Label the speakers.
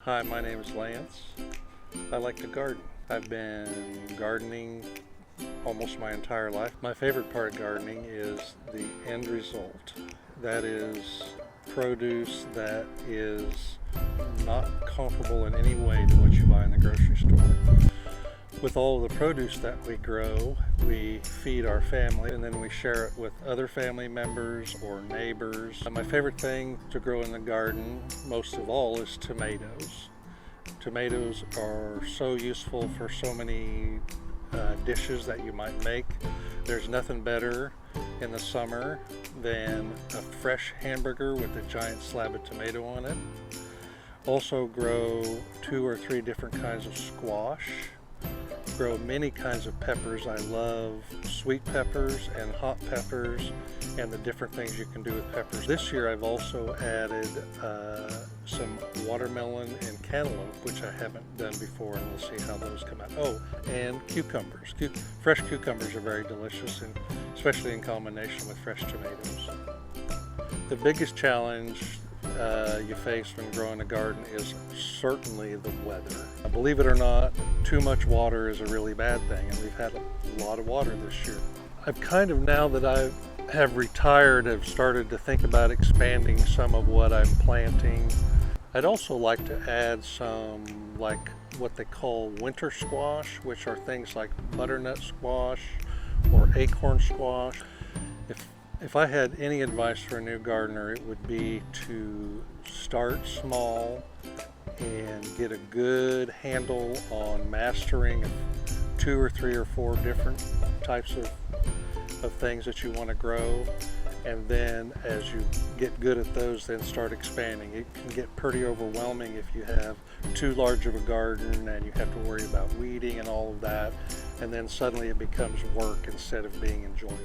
Speaker 1: Hi, my name is Lance. I like to garden. I've been gardening almost my entire life. My favorite part of gardening is the end result. That is produce that is not comparable in any way to what you buy in the grocery store. With all the produce that we grow, we feed our family and then we share it with other family members or neighbors. My favorite thing to grow in the garden, most of all, is tomatoes. Tomatoes are so useful for so many dishes that you might make. There's nothing better in the summer than a fresh hamburger with a giant slab of tomato on it. Also grow 2 or 3 different kinds of squash. Grow many kinds of peppers. I love sweet peppers and hot peppers and the different things you can do with peppers. This year I've also added some watermelon and cantaloupe, which I haven't done before, and we'll see how those come out. Oh, and cucumbers. Fresh cucumbers are very delicious, and especially in combination with fresh tomatoes. The biggest challenge you face when growing a garden is certainly the weather. Believe it or not, too much water is a really bad thing, and we've had a lot of water this year. I've kind of, now that I have retired, have started to think about expanding some of what I'm planting. I'd also like to add some, like what they call winter squash, which are things like butternut squash or acorn squash. If I had any advice for a new gardener, it would be to start small and get a good handle on mastering 2 or 3 or 4 different types of things that you want to grow. And then as you get good at those, then start expanding. It can get pretty overwhelming if you have too large of a garden and you have to worry about weeding and all of that. And then suddenly it becomes work instead of being enjoyable.